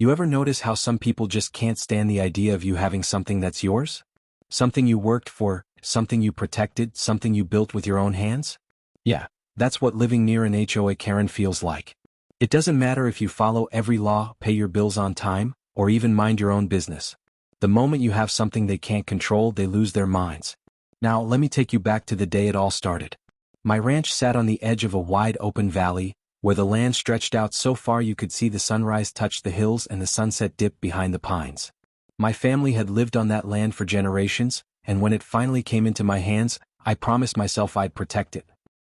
You ever notice how some people just can't stand the idea of you having something that's yours? Something you worked for, something you protected, something you built with your own hands? Yeah, that's what living near an HOA Karen feels like. It doesn't matter if you follow every law, pay your bills on time, or even mind your own business. The moment you have something they can't control, they lose their minds. Now, let me take you back to the day it all started. My ranch sat on the edge of a wide open valley, where the land stretched out so far you could see the sunrise touch the hills and the sunset dip behind the pines. My family had lived on that land for generations, and when it finally came into my hands, I promised myself I'd protect it.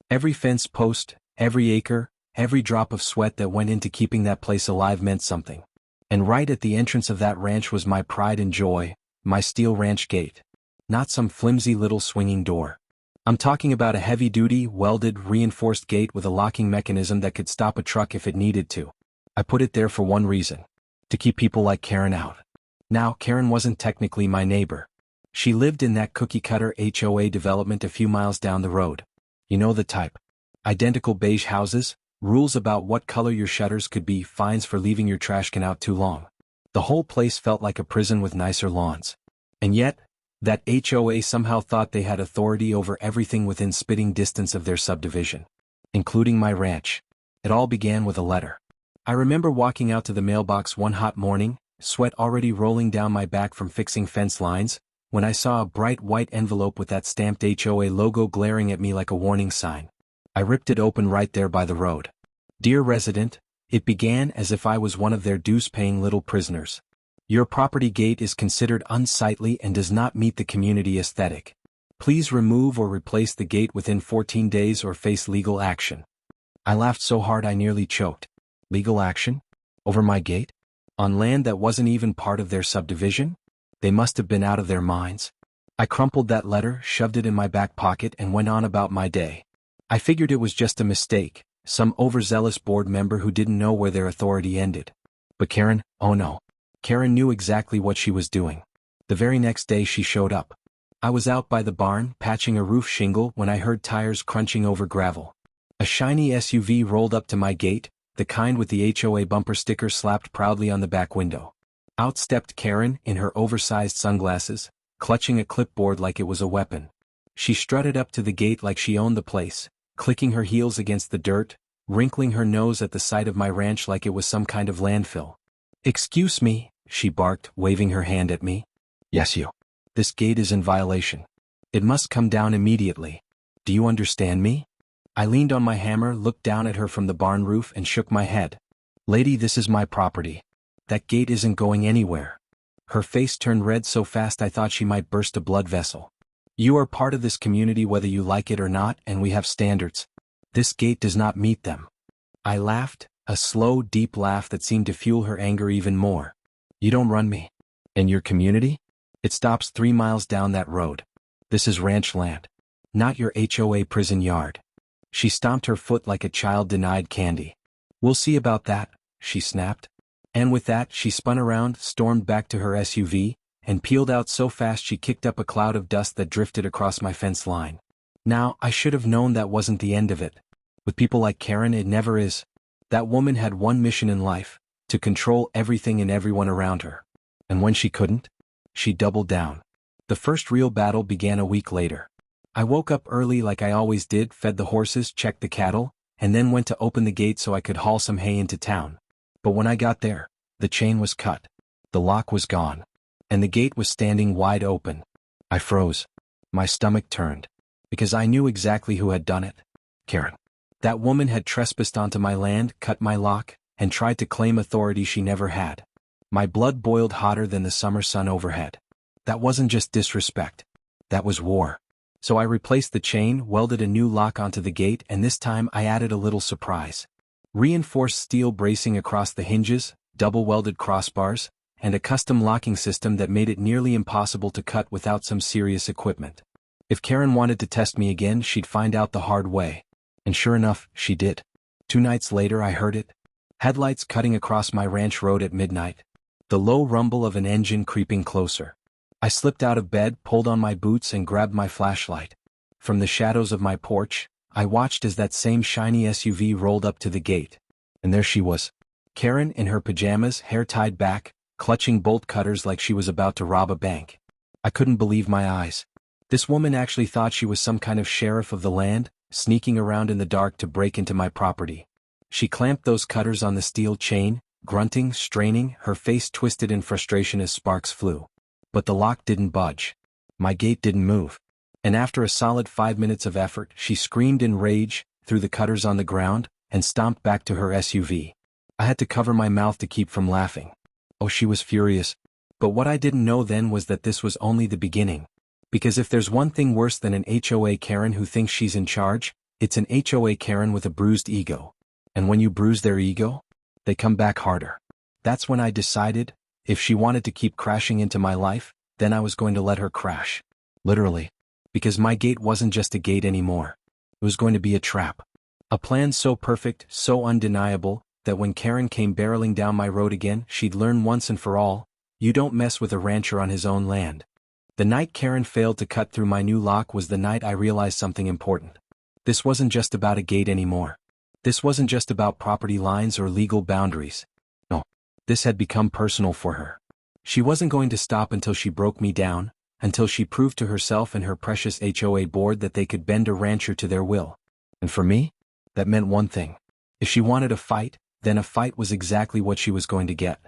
Every fence post, every acre, every drop of sweat that went into keeping that place alive meant something. And right at the entrance of that ranch was my pride and joy, my steel ranch gate. Not some flimsy little swinging door. I'm talking about a heavy-duty, welded, reinforced gate with a locking mechanism that could stop a truck if it needed to. I put it there for one reason: to keep people like Karen out. Now, Karen wasn't technically my neighbor. She lived in that cookie-cutter HOA development a few miles down the road. You know the type. Identical beige houses, rules about what color your shutters could be, fines for leaving your trash can out too long. The whole place felt like a prison with nicer lawns. And yet, that HOA somehow thought they had authority over everything within spitting distance of their subdivision, including my ranch. It all began with a letter. I remember walking out to the mailbox one hot morning, sweat already rolling down my back from fixing fence lines, when I saw a bright white envelope with that stamped HOA logo glaring at me like a warning sign. I ripped it open right there by the road. Dear resident, it began as if I was one of their dues-paying little prisoners. Your property gate is considered unsightly and does not meet the community aesthetic. Please remove or replace the gate within 14 days or face legal action. I laughed so hard I nearly choked. Legal action? Over my gate? On land that wasn't even part of their subdivision? They must have been out of their minds. I crumpled that letter, shoved it in my back pocket, and went on about my day. I figured it was just a mistake, some overzealous board member who didn't know where their authority ended. But Karen, oh no. Karen knew exactly what she was doing. The very next day she showed up. I was out by the barn, patching a roof shingle, when I heard tires crunching over gravel. A shiny SUV rolled up to my gate, the kind with the HOA bumper sticker slapped proudly on the back window. Out stepped Karen, in her oversized sunglasses, clutching a clipboard like it was a weapon. She strutted up to the gate like she owned the place, clicking her heels against the dirt, wrinkling her nose at the sight of my ranch like it was some kind of landfill. "Excuse me," she barked, waving her hand at me. "Yes, you. This gate is in violation. It must come down immediately. Do you understand me?" I leaned on my hammer, looked down at her from the barn roof, and shook my head. "Lady, this is my property. That gate isn't going anywhere." Her face turned red so fast I thought she might burst a blood vessel. "You are part of this community whether you like it or not, and we have standards. This gate does not meet them." I laughed, a slow, deep laugh that seemed to fuel her anger even more. "You don't run me. And your community? It stops 3 miles down that road. This is ranch land, not your HOA prison yard." She stomped her foot like a child denied candy. "We'll see about that," she snapped. And with that, she spun around, stormed back to her SUV, and peeled out so fast she kicked up a cloud of dust that drifted across my fence line. Now, I should have known that wasn't the end of it. With people like Karen, it never is. That woman had one mission in life: to control everything and everyone around her. And when she couldn't, she doubled down. The first real battle began a week later. I woke up early like I always did, fed the horses, checked the cattle, and then went to open the gate so I could haul some hay into town. But when I got there, the chain was cut, the lock was gone, and the gate was standing wide open. I froze. My stomach turned. Because I knew exactly who had done it. Karen. That woman had trespassed onto my land, cut my lock, and tried to claim authority she never had. My blood boiled hotter than the summer sun overhead. That wasn't just disrespect. That was war. So I replaced the chain, welded a new lock onto the gate, and this time I added a little surprise. Reinforced steel bracing across the hinges, double-welded crossbars, and a custom locking system that made it nearly impossible to cut without some serious equipment. If Karen wanted to test me again, she'd find out the hard way. And sure enough, she did. 2 nights later I heard it. Headlights cutting across my ranch road at midnight. The low rumble of an engine creeping closer. I slipped out of bed, pulled on my boots, and grabbed my flashlight. From the shadows of my porch, I watched as that same shiny SUV rolled up to the gate. And there she was. Karen in her pajamas, hair tied back, clutching bolt cutters like she was about to rob a bank. I couldn't believe my eyes. This woman actually thought she was some kind of sheriff of the land, sneaking around in the dark to break into my property. She clamped those cutters on the steel chain, grunting, straining, her face twisted in frustration as sparks flew. But the lock didn't budge. My gate didn't move. And after a solid 5 minutes of effort, she screamed in rage, threw the cutters on the ground, and stomped back to her SUV. I had to cover my mouth to keep from laughing. Oh, she was furious. But what I didn't know then was that this was only the beginning. Because if there's one thing worse than an HOA Karen who thinks she's in charge, it's an HOA Karen with a bruised ego. And when you bruise their ego, they come back harder. That's when I decided, if she wanted to keep crashing into my life, then I was going to let her crash. Literally. Because my gate wasn't just a gate anymore. It was going to be a trap. A plan so perfect, so undeniable, that when Karen came barreling down my road again, she'd learn once and for all, you don't mess with a rancher on his own land. The night Karen failed to cut through my new lock was the night I realized something important. This wasn't just about a gate anymore. This wasn't just about property lines or legal boundaries. No, this had become personal for her. She wasn't going to stop until she broke me down, until she proved to herself and her precious HOA board that they could bend a rancher to their will. And for me, that meant one thing. If she wanted a fight, then a fight was exactly what she was going to get.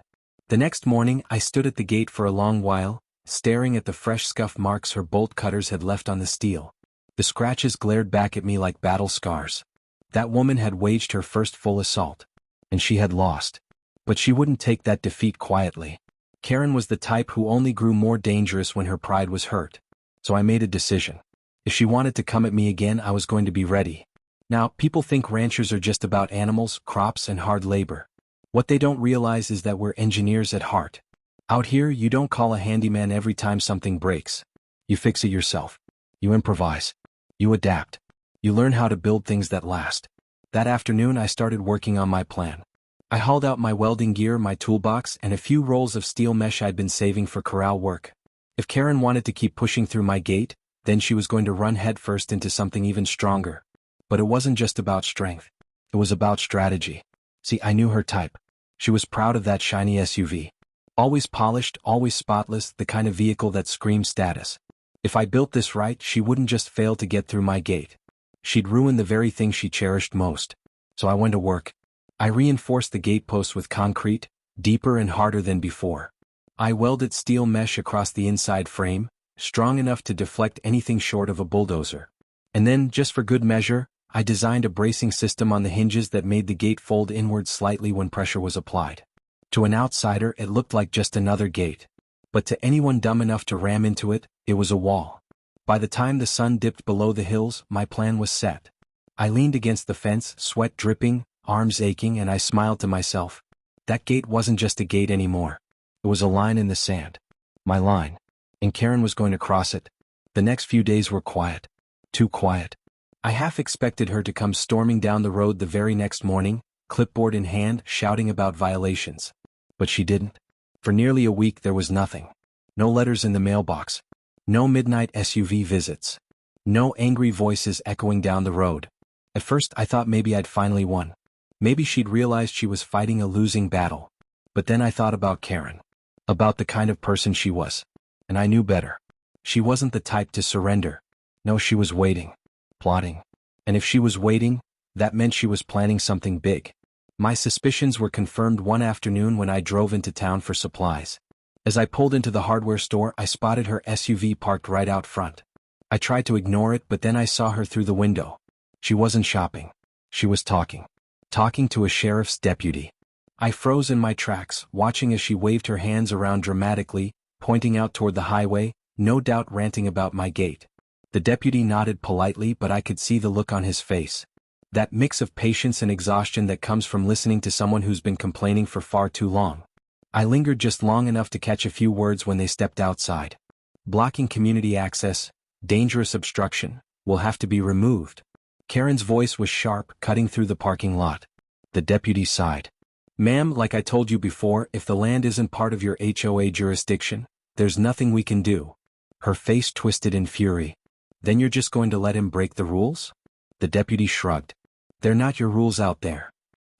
The next morning, I stood at the gate for a long while, staring at the fresh scuff marks her bolt cutters had left on the steel. The scratches glared back at me like battle scars. That woman had waged her first full assault. And she had lost. But she wouldn't take that defeat quietly. Karen was the type who only grew more dangerous when her pride was hurt. So I made a decision. If she wanted to come at me again, I was going to be ready. Now, people think ranchers are just about animals, crops, and hard labor. What they don't realize is that we're engineers at heart. Out here, you don't call a handyman every time something breaks. You fix it yourself. You improvise. You adapt. You learn how to build things that last. That afternoon, I started working on my plan. I hauled out my welding gear, my toolbox, and a few rolls of steel mesh I'd been saving for corral work. If Karen wanted to keep pushing through my gate, then she was going to run headfirst into something even stronger. But it wasn't just about strength. It was about strategy. See, I knew her type. She was proud of that shiny SUV. Always polished, always spotless, the kind of vehicle that screamed status. If I built this right, she wouldn't just fail to get through my gate. She'd ruin the very thing she cherished most. So I went to work. I reinforced the gateposts with concrete, deeper and harder than before. I welded steel mesh across the inside frame, strong enough to deflect anything short of a bulldozer. And then, just for good measure, I designed a bracing system on the hinges that made the gate fold inward slightly when pressure was applied. To an outsider, it looked like just another gate. But to anyone dumb enough to ram into it, it was a wall. By the time the sun dipped below the hills, my plan was set. I leaned against the fence, sweat dripping, arms aching, and I smiled to myself. That gate wasn't just a gate anymore. It was a line in the sand. My line. And Karen was going to cross it. The next few days were quiet. Too quiet. I half expected her to come storming down the road the very next morning, clipboard in hand, shouting about violations. But she didn't. For nearly a week there was nothing. No letters in the mailbox. No midnight SUV visits. No angry voices echoing down the road. At first I thought maybe I'd finally won. Maybe she'd realized she was fighting a losing battle. But then I thought about Karen. About the kind of person she was. And I knew better. She wasn't the type to surrender. No, she was waiting. Plotting. And if she was waiting, that meant she was planning something big. My suspicions were confirmed one afternoon when I drove into town for supplies. As I pulled into the hardware store, I spotted her SUV parked right out front. I tried to ignore it, but then I saw her through the window. She wasn't shopping. She was talking. Talking to a sheriff's deputy. I froze in my tracks, watching as she waved her hands around dramatically, pointing out toward the highway, no doubt ranting about my gate. The deputy nodded politely, but I could see the look on his face. That mix of patience and exhaustion that comes from listening to someone who's been complaining for far too long. I lingered just long enough to catch a few words when they stepped outside. Blocking community access, dangerous obstruction, will have to be removed. Karen's voice was sharp, cutting through the parking lot. The deputy sighed. Ma'am, like I told you before, if the land isn't part of your HOA jurisdiction, there's nothing we can do. Her face twisted in fury. Then you're just going to let him break the rules? The deputy shrugged. They're not your rules out there.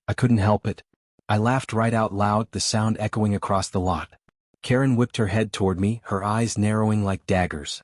I couldn't help it. I laughed right out loud, the sound echoing across the lot. Karen whipped her head toward me, her eyes narrowing like daggers.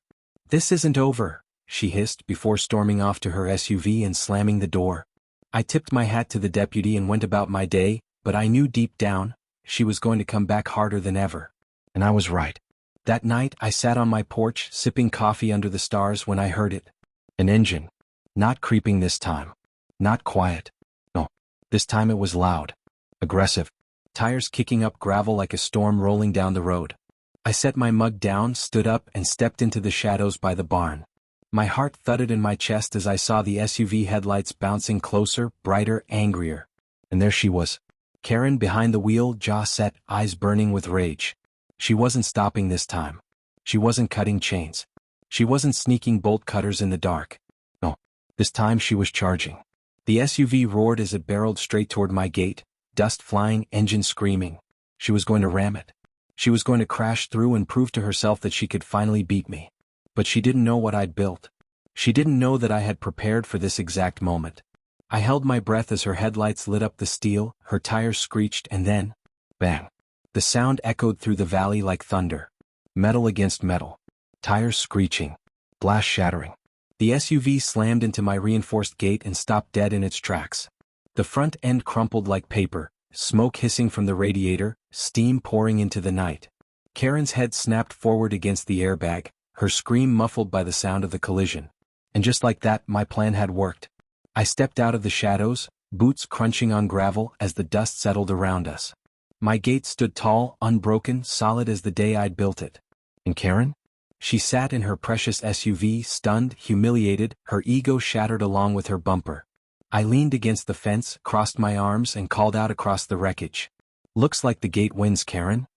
"This isn't over," she hissed before storming off to her SUV and slamming the door. I tipped my hat to the deputy and went about my day, but I knew deep down, she was going to come back harder than ever. And I was right. That night I sat on my porch sipping coffee under the stars when I heard it. An engine. Not creeping this time. Not quiet. No. This time it was loud. Aggressive. Tires kicking up gravel like a storm rolling down the road. I set my mug down, stood up, and stepped into the shadows by the barn. My heart thudded in my chest as I saw the SUV headlights bouncing closer, brighter, angrier. And there she was. Karen behind the wheel, jaw set, eyes burning with rage. She wasn't stopping this time. She wasn't cutting chains. She wasn't sneaking bolt cutters in the dark. No, this time she was charging. The SUV roared as it barreled straight toward my gate, dust flying, engine screaming. She was going to ram it. She was going to crash through and prove to herself that she could finally beat me. But she didn't know what I'd built. She didn't know that I had prepared for this exact moment. I held my breath as her headlights lit up the steel, her tires screeched, and then, bang. The sound echoed through the valley like thunder. Metal against metal. Tires screeching. Glass shattering. The SUV slammed into my reinforced gate and stopped dead in its tracks. The front end crumpled like paper, smoke hissing from the radiator, steam pouring into the night. Karen's head snapped forward against the airbag, her scream muffled by the sound of the collision. And just like that, my plan had worked. I stepped out of the shadows, boots crunching on gravel as the dust settled around us. My gate stood tall, unbroken, solid as the day I'd built it. And Karen? She sat in her precious SUV, stunned, humiliated, her ego shattered along with her bumper. I leaned against the fence, crossed my arms, and called out across the wreckage. "Looks like the gate wins, Karen."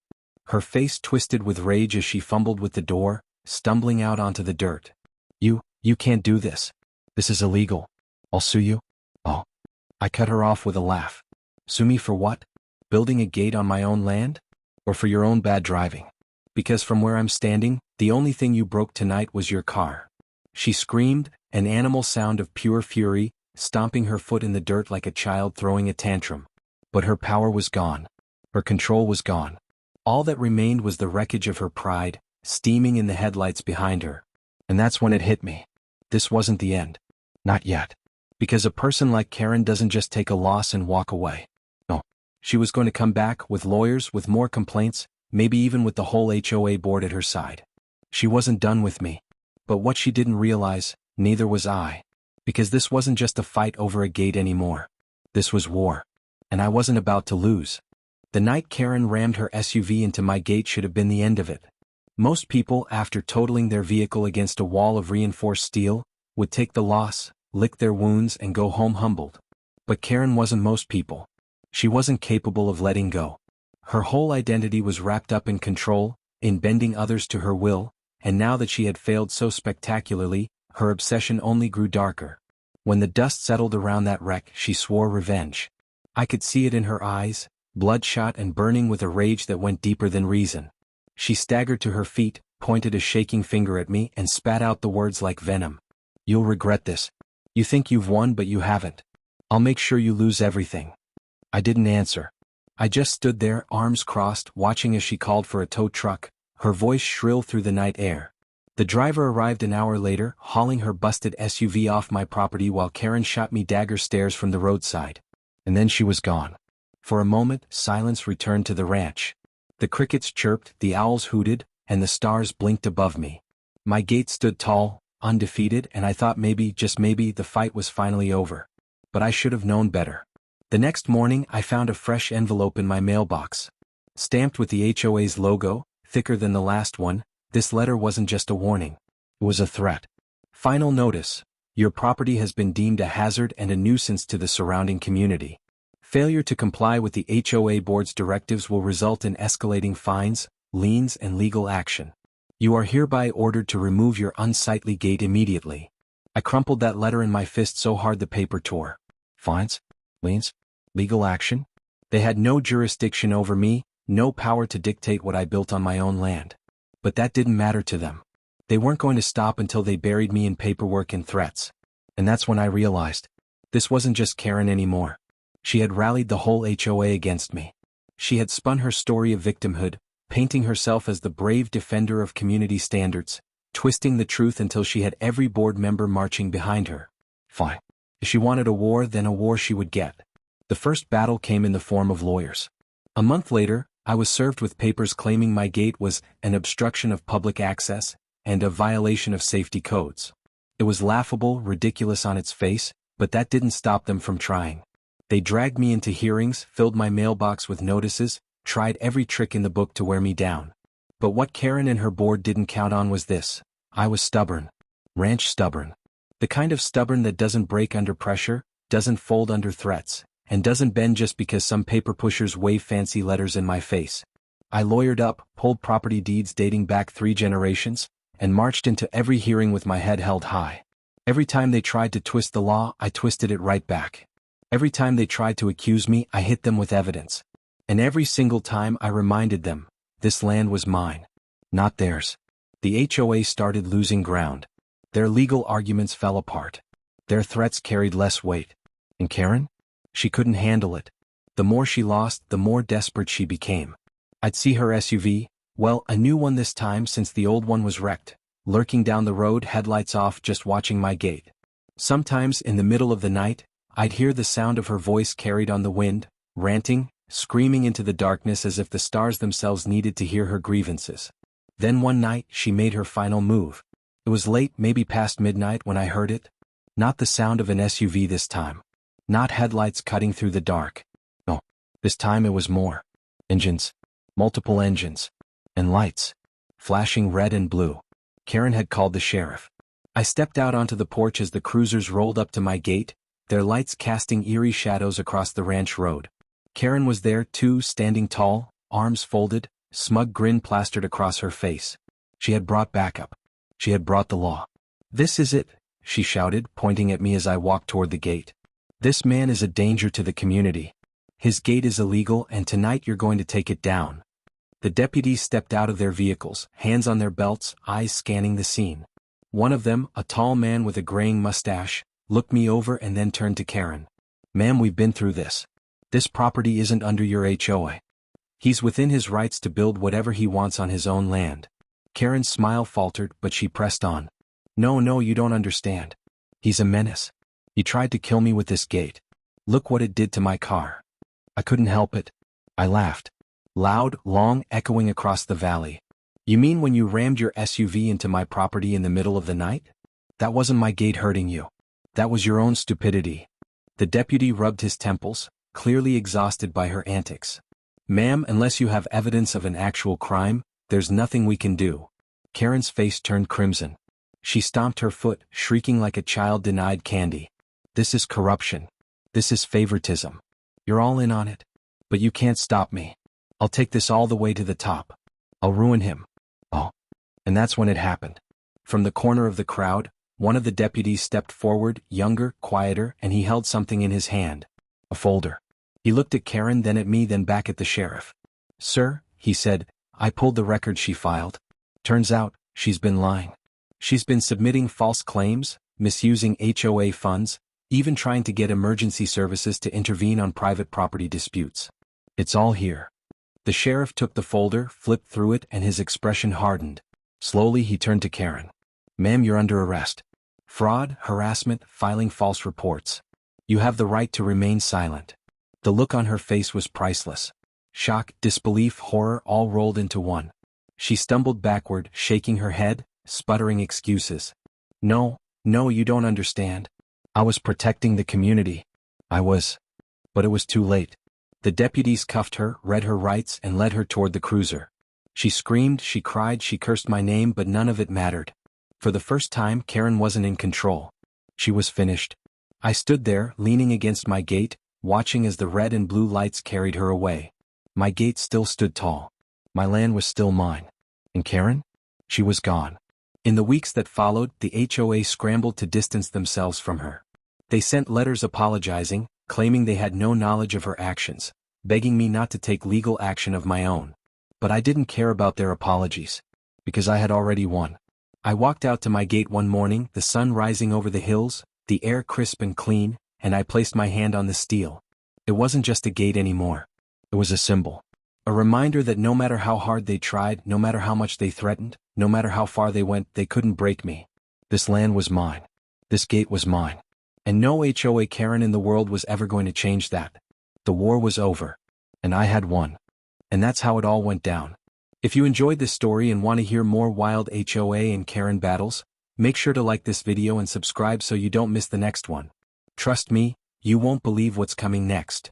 Her face twisted with rage as she fumbled with the door, stumbling out onto the dirt. You can't do this. This is illegal. I'll sue you." "Oh." I cut her off with a laugh. "Sue me for what? Building a gate on my own land? Or for your own bad driving? Because from where I'm standing, the only thing you broke tonight was your car." She screamed, an animal sound of pure fury, stomping her foot in the dirt like a child throwing a tantrum. But her power was gone. Her control was gone. All that remained was the wreckage of her pride, steaming in the headlights behind her. And that's when it hit me. This wasn't the end. Not yet. Because a person like Karen doesn't just take a loss and walk away. No. She was going to come back with lawyers, with more complaints, maybe even with the whole HOA board at her side. She wasn't done with me. But what she didn't realize, neither was I. Because this wasn't just a fight over a gate anymore. This was war. And I wasn't about to lose. The night Karen rammed her SUV into my gate should have been the end of it. Most people, after totaling their vehicle against a wall of reinforced steel, would take the loss, lick their wounds, and go home humbled. But Karen wasn't most people. She wasn't capable of letting go. Her whole identity was wrapped up in control, in bending others to her will, and now that she had failed so spectacularly, her obsession only grew darker. When the dust settled around that wreck, she swore revenge. I could see it in her eyes, bloodshot and burning with a rage that went deeper than reason. She staggered to her feet, pointed a shaking finger at me, and spat out the words like venom. "You'll regret this. You think you've won, but you haven't. I'll make sure you lose everything." I didn't answer. I just stood there, arms crossed, watching as she called for a tow truck, her voice shrill through the night air. The driver arrived an hour later, hauling her busted SUV off my property while Karen shot me dagger stares from the roadside. And then she was gone. For a moment, silence returned to the ranch. The crickets chirped, the owls hooted, and the stars blinked above me. My gate stood tall, undefeated, and I thought maybe, just maybe, the fight was finally over. But I should have known better. The next morning, I found a fresh envelope in my mailbox. Stamped with the HOA's logo, thicker than the last one, this letter wasn't just a warning. It was a threat. Final notice. Your property has been deemed a hazard and a nuisance to the surrounding community. Failure to comply with the HOA board's directives will result in escalating fines, liens, and legal action. You are hereby ordered to remove your unsightly gate immediately. I crumpled that letter in my fist so hard the paper tore. Fines? Liens? Legal action? They had no jurisdiction over me, no power to dictate what I built on my own land. But that didn't matter to them. They weren't going to stop until they buried me in paperwork and threats. And that's when I realized. This wasn't just Karen anymore. She had rallied the whole HOA against me. She had spun her story of victimhood, painting herself as the brave defender of community standards, twisting the truth until she had every board member marching behind her. Fine. If she wanted a war, then a war she would get. The first battle came in the form of lawyers. A month later, I was served with papers claiming my gate was an obstruction of public access and a violation of safety codes. It was laughable, ridiculous on its face, but that didn't stop them from trying. They dragged me into hearings, filled my mailbox with notices, tried every trick in the book to wear me down. But what Karen and her board didn't count on was this: I was stubborn. Ranch stubborn. The kind of stubborn that doesn't break under pressure, doesn't fold under threats, and doesn't bend just because some paper pushers wave fancy letters in my face. I lawyered up, pulled property deeds dating back 3 generations, and marched into every hearing with my head held high. Every time they tried to twist the law, I twisted it right back. Every time they tried to accuse me, I hit them with evidence. And every single time I reminded them, this land was mine, not theirs. The HOA started losing ground. Their legal arguments fell apart. Their threats carried less weight. And Karen? She couldn't handle it. The more she lost, the more desperate she became. I'd see her SUV, well, a new one this time since the old one was wrecked, lurking down the road, headlights off, just watching my gate. Sometimes, in the middle of the night, I'd hear the sound of her voice carried on the wind, ranting, screaming into the darkness as if the stars themselves needed to hear her grievances. Then one night, she made her final move. It was late, maybe past midnight, when I heard it. Not the sound of an SUV this time. Not headlights cutting through the dark. No, this time it was more. Engines. Multiple engines. And lights. Flashing red and blue. Karen had called the sheriff. I stepped out onto the porch as the cruisers rolled up to my gate, their lights casting eerie shadows across the ranch road. Karen was there too, standing tall, arms folded, smug grin plastered across her face. She had brought backup. She had brought the law. "This is it," she shouted, pointing at me as I walked toward the gate. "This man is a danger to the community. His gate is illegal, and tonight you're going to take it down." The deputies stepped out of their vehicles, hands on their belts, eyes scanning the scene. One of them, a tall man with a graying mustache, looked me over and then turned to Karen. "Ma'am, we've been through this. This property isn't under your HOA. He's within his rights to build whatever he wants on his own land." Karen's smile faltered, but she pressed on. No, you don't understand. He's a menace. He tried to kill me with this gate. Look what it did to my car." I couldn't help it. I laughed. Loud, long, echoing across the valley. "You mean when you rammed your SUV into my property in the middle of the night? That wasn't my gate hurting you. That was your own stupidity." The deputy rubbed his temples, clearly exhausted by her antics. "Ma'am, unless you have evidence of an actual crime, there's nothing we can do." Karen's face turned crimson. She stomped her foot, shrieking like a child denied candy. "This is corruption. This is favoritism. You're all in on it. But you can't stop me. I'll take this all the way to the top. I'll ruin him." Oh. And that's when it happened. From the corner of the crowd, one of the deputies stepped forward, younger, quieter, and he held something in his hand. A folder. He looked at Karen, then at me, then back at the sheriff. "Sir," he said, "I pulled the record she filed. Turns out, she's been lying. She's been submitting false claims, misusing HOA funds, even trying to get emergency services to intervene on private property disputes. It's all here." The sheriff took the folder, flipped through it, and his expression hardened. Slowly he turned to Karen. "Ma'am, you're under arrest. Fraud, harassment, filing false reports. You have the right to remain silent." The look on her face was priceless. Shock, disbelief, horror, all rolled into one. She stumbled backward, shaking her head, sputtering excuses. No, you don't understand. I was protecting the community. I was. But it was too late. The deputies cuffed her, read her rights, and led her toward the cruiser. She screamed, she cried, she cursed my name, but none of it mattered. For the first time, Karen wasn't in control. She was finished. I stood there, leaning against my gate, watching as the red and blue lights carried her away. My gate still stood tall. My land was still mine. And Karen? She was gone. In the weeks that followed, the HOA scrambled to distance themselves from her. They sent letters apologizing, claiming they had no knowledge of her actions, begging me not to take legal action of my own. But I didn't care about their apologies, because I had already won. I walked out to my gate one morning, the sun rising over the hills, the air crisp and clean, and I placed my hand on the steel. It wasn't just a gate anymore. It was a symbol. A reminder that no matter how hard they tried, no matter how much they threatened, no matter how far they went, they couldn't break me. This land was mine. This gate was mine. And no HOA Karen in the world was ever going to change that. The war was over. And I had won. And that's how it all went down. If you enjoyed this story and want to hear more wild HOA and Karen battles, make sure to like this video and subscribe so you don't miss the next one. Trust me, you won't believe what's coming next.